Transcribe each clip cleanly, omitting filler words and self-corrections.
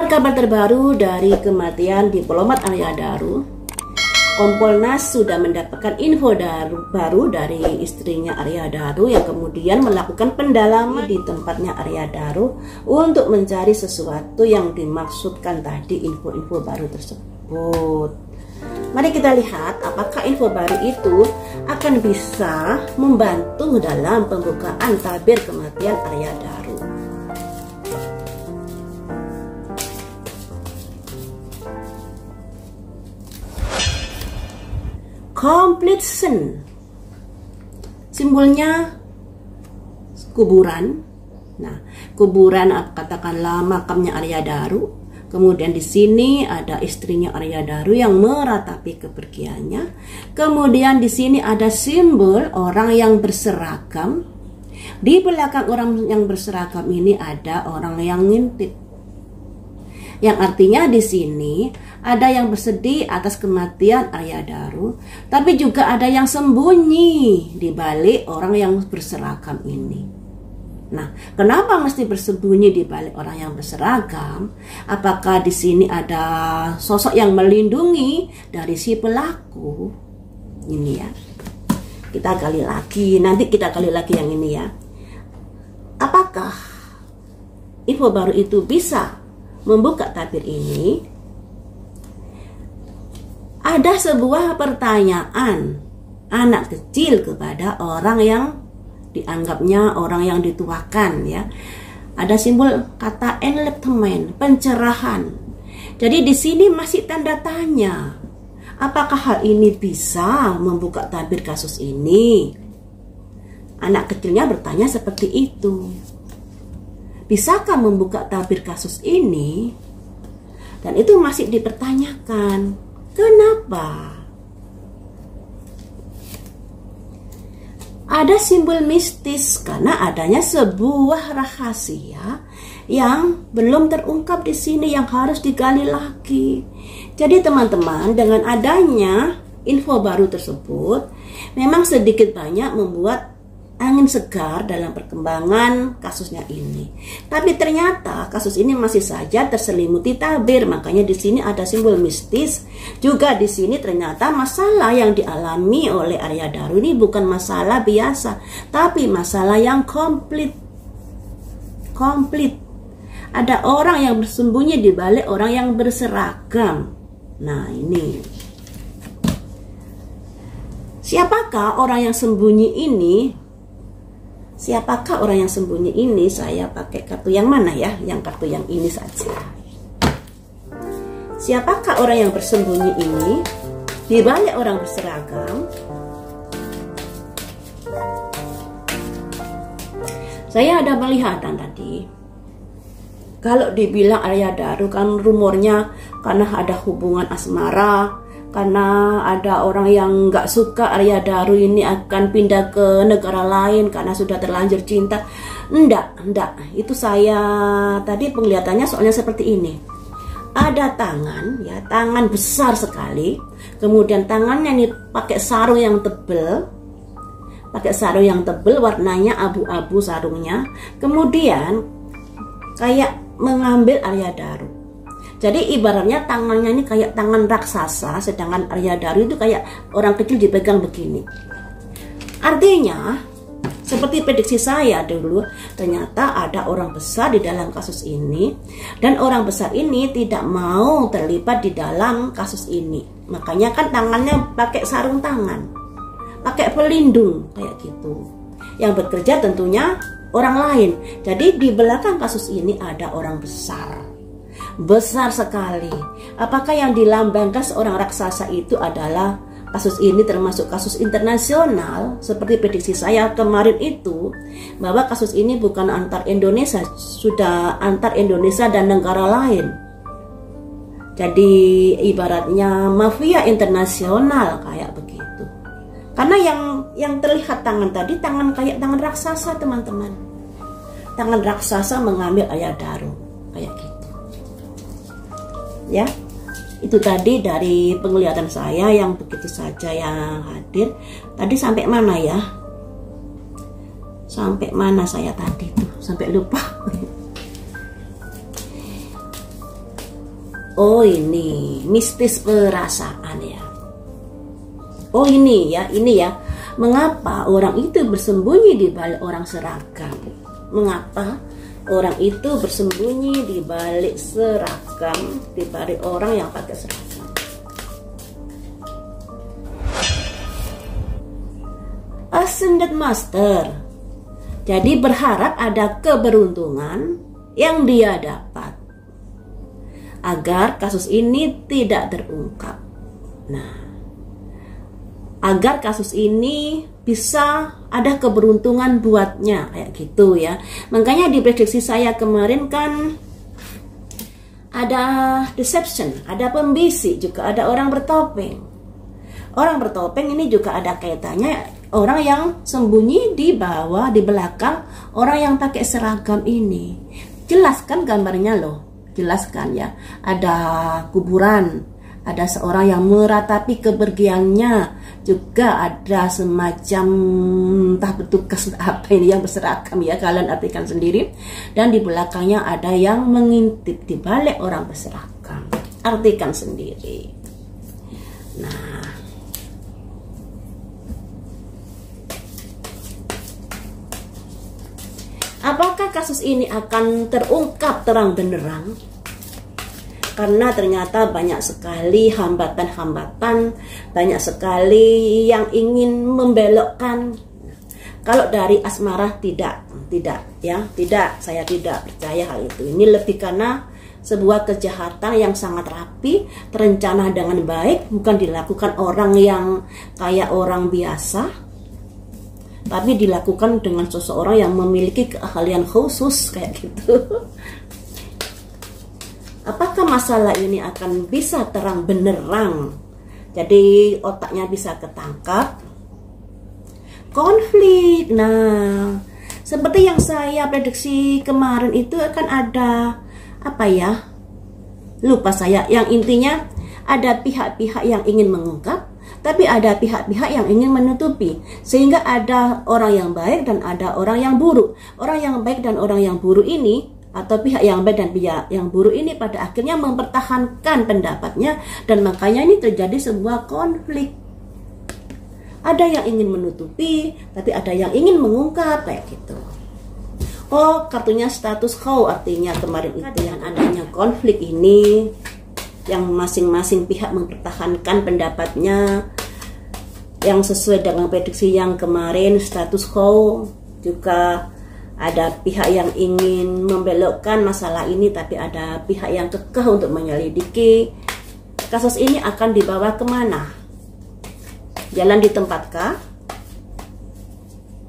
Dapat kabar terbaru dari kematian diplomat Arya Daru, Kompolnas sudah mendapatkan info baru dari istrinya Arya Daru yang kemudian melakukan pendalaman di tempatnya Arya Daru untuk mencari sesuatu yang dimaksudkan tadi, info-info baru tersebut. Mari kita lihat apakah info baru itu akan bisa membantu dalam pembukaan tabir kematian Arya Daru. Completion, simbolnya kuburan. Nah, kuburan katakanlah makamnya Arya Daru. Kemudian di sini ada istrinya Arya Daru yang meratapi kepergiannya. Kemudian di sini ada simbol orang yang berseragam. Di belakang orang yang berseragam ini ada orang yang ngintip. Yang artinya di sini ada yang bersedih atas kematian Arya Daru, tapi juga ada yang sembunyi di balik orang yang berseragam ini. Nah, kenapa mesti bersembunyi di balik orang yang berseragam? Apakah di sini ada sosok yang melindungi dari si pelaku? Ini ya. Kita gali lagi, nanti kita gali lagi yang ini ya. Apakah info baru itu bisa membuka tabir ini? Ada sebuah pertanyaan anak kecil kepada orang yang dianggapnya orang yang dituakan ya. Ada simbol kata enlightenment, pencerahan. Jadi di sini masih tanda tanya. Apakah hal ini bisa membuka tabir kasus ini? Anak kecilnya bertanya seperti itu. Bisakah membuka tabir kasus ini? Dan itu masih dipertanyakan. Kenapa? Ada simbol mistis karena adanya sebuah rahasia yang belum terungkap di sini yang harus digali lagi. Jadi teman-teman, dengan adanya info baru tersebut memang sedikit banyak membuat angin segar dalam perkembangan kasusnya ini. Tapi ternyata kasus ini masih saja terselimuti tabir, makanya di sini ada simbol mistis. Juga di sini ternyata masalah yang dialami oleh Arya Daru ini bukan masalah biasa, tapi masalah yang komplit. Ada orang yang bersembunyi di balik orang yang berseragam. Nah, ini. Siapakah orang yang sembunyi ini? Siapakah orang yang sembunyi ini? Saya pakai kartu yang mana ya? Yang kartu yang ini saja. Siapakah orang yang bersembunyi ini di balik orang berseragam? Saya ada melihat tadi. Kalau dibilang Arya Daru kan rumornya karena ada hubungan asmara, karena ada orang yang nggak suka Arya Daru ini akan pindah ke negara lain karena sudah terlanjur cinta. Enggak. Itu saya tadi penglihatannya soalnya seperti ini. Ada tangan, ya, tangan besar sekali. Kemudian tangannya ini pakai sarung yang tebal. Warnanya abu-abu sarungnya. Kemudian kayak mengambil Arya Daru. Jadi ibaratnya tangannya ini kayak tangan raksasa, sedangkan Arya Daru itu kayak orang kecil dipegang begini. Artinya, seperti prediksi saya dulu, ternyata ada orang besar di dalam kasus ini, dan orang besar ini tidak mau terlibat di dalam kasus ini. Makanya kan tangannya pakai sarung tangan, pakai pelindung kayak gitu. Yang bekerja tentunya orang lain. Jadi di belakang kasus ini ada orang besar sekali. Apakah yang dilambangkan seorang raksasa itu adalah kasus ini termasuk kasus internasional seperti prediksi saya kemarin itu, bahwa kasus ini bukan antar Indonesia, sudah antar Indonesia dan negara lain. Jadi ibaratnya mafia internasional kayak begitu. Karena yang terlihat tangan tadi tangan kayak tangan raksasa, teman-teman. Tangan raksasa mengambil Arya Daru kayak gitu. Ya, itu tadi dari penglihatan saya yang begitu saja yang hadir. Tadi sampai mana ya? Sampai mana saya tadi tuh? Sampai lupa. Oh ini mistis perasaan ya. Oh ini ya, mengapa orang itu bersembunyi di balik orang seragam? Mengapa orang itu bersembunyi di balik seragam, di balik orang yang pakai seragam? Ascended Master. Jadi berharap ada keberuntungan yang dia dapat agar kasus ini tidak terungkap. Nah, agar kasus ini bisa ada keberuntungan buatnya, kayak gitu ya. Makanya di prediksi saya kemarin kan ada deception, ada pembisik, juga ada orang bertopeng. Orang bertopeng ini juga ada kaitannya orang yang sembunyi di bawah, di belakang orang yang pakai seragam ini. Jelaskan gambarnya loh, jelaskan ya. Ada kuburan, ada seorang yang meratapi kepergiannya, juga ada semacam entah petugas apa ini yang berseragam ya, kalian artikan sendiri. Dan di belakangnya ada yang mengintip di balik orang berseragam, artikan sendiri. Nah, apakah kasus ini akan terungkap terang benderang? Karena ternyata banyak sekali hambatan-hambatan, banyak sekali yang ingin membelokkan. Kalau dari asmara tidak, saya tidak percaya hal itu. Ini lebih karena sebuah kejahatan yang sangat rapi, terencana dengan baik, bukan dilakukan orang yang kayak orang biasa, tapi dilakukan dengan seseorang yang memiliki keahlian khusus kayak gitu. Apakah masalah ini akan bisa terang benerang? Jadi otaknya bisa ketangkap. Konflik. Nah, seperti yang saya prediksi kemarin itu akan ada apa ya? Lupa saya. Yang intinya ada pihak-pihak yang ingin mengungkap, tapi ada pihak-pihak yang ingin menutupi, sehingga ada orang yang baik dan ada orang yang buruk. Orang yang baik dan orang yang buruk ini, atau pihak yang baik dan pihak yang buruk ini pada akhirnya mempertahankan pendapatnya, dan makanya ini terjadi sebuah konflik. Ada yang ingin menutupi, tapi ada yang ingin mengungkap kayak gitu. Oh, kartunya status quo, artinya kemarin itu yang adanya konflik ini, yang masing-masing pihak mempertahankan pendapatnya yang sesuai dengan prediksi yang kemarin status quo. Juga ada pihak yang ingin membelokkan masalah ini, tapi ada pihak yang kekeh untuk menyelidiki. Kasus ini akan dibawa kemana? Jalan di tempatkah?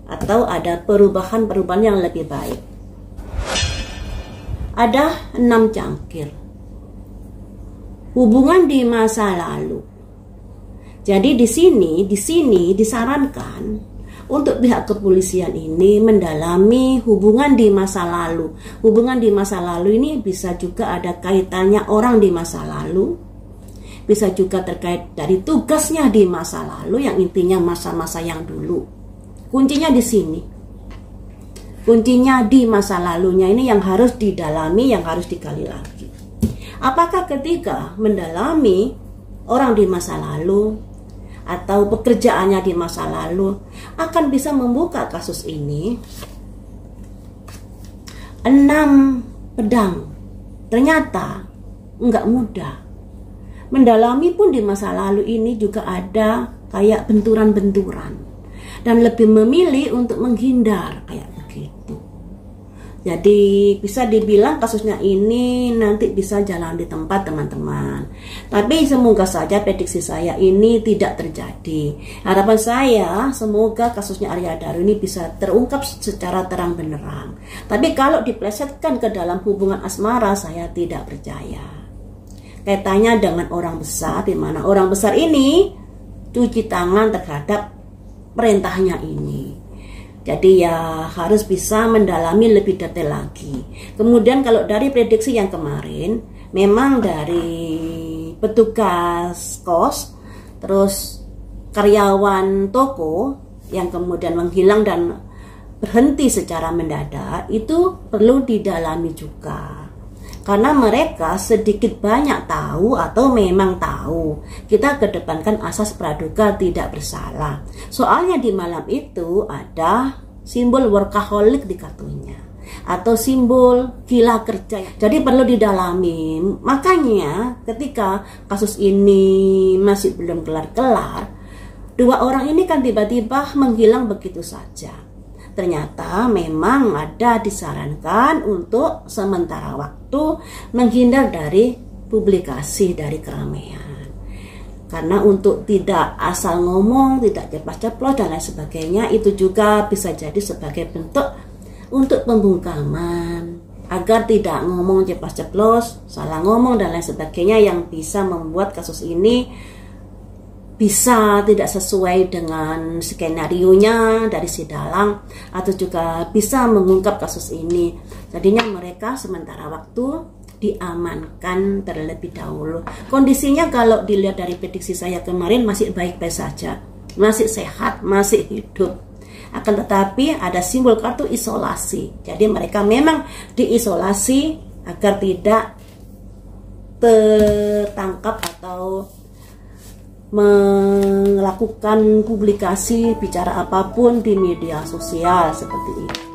Atau ada perubahan-perubahan yang lebih baik? Ada 6 cangkir. Hubungan di masa lalu. Jadi di sini disarankan untuk pihak kepolisian ini mendalami hubungan di masa lalu. Hubungan di masa lalu ini bisa juga ada kaitannya orang di masa lalu, bisa juga terkait dari tugasnya di masa lalu, yang intinya masa-masa yang dulu. Kuncinya di sini. Kuncinya di masa lalunya ini yang harus didalami, yang harus digali lagi. Apakah ketika mendalami orang di masa lalu atau pekerjaannya di masa lalu akan bisa membuka kasus ini? 6 pedang. Ternyata enggak mudah. Mendalami pun di masa lalu ini juga ada kayak benturan-benturan, dan lebih memilih untuk menghindar kayak begitu. Jadi bisa dibilang kasusnya ini nanti bisa jalan di tempat, teman-teman. Tapi semoga saja prediksi saya ini tidak terjadi. Harapan saya semoga kasusnya Arya Daru ini bisa terungkap secara terang benerang. Tapi kalau diplesetkan ke dalam hubungan asmara, saya tidak percaya. Kaitannya dengan orang besar, di mana orang besar ini cuci tangan terhadap perintahnya ini. Jadi ya harus bisa mendalami lebih detail lagi. Kemudian kalau dari prediksi yang kemarin, memang dari petugas kos, terus karyawan toko yang kemudian menghilang dan berhenti secara mendadak, itu perlu didalami juga. karena mereka sedikit banyak tahu atau memang tahu. Kita kedepankan asas praduga tidak bersalah. Soalnya di malam itu ada simbol workaholic di kartunya atau simbol gila kerja. Jadi perlu didalami. Makanya ketika kasus ini masih belum kelar-kelar, dua orang ini kan tiba-tiba menghilang begitu saja. Ternyata memang ada disarankan untuk sementara waktu menghindar dari publikasi, dari keramaian. Karena untuk tidak asal ngomong, tidak ceplas-ceplos dan lain sebagainya, itu juga bisa jadi sebagai bentuk untuk pembungkaman. Agar tidak ngomong ceplas-ceplos, salah ngomong dan lain sebagainya yang bisa membuat kasus ini bisa tidak sesuai dengan skenario-nya dari si dalang, atau juga bisa mengungkap kasus ini. Jadinya mereka sementara waktu diamankan terlebih dahulu. Kondisinya kalau dilihat dari prediksi saya kemarin masih baik-baik saja, masih sehat, masih hidup. Akan tetapi ada simbol kartu isolasi. Jadi mereka memang diisolasi agar tidak tertangkap atau melakukan publikasi bicara apapun di media sosial seperti ini.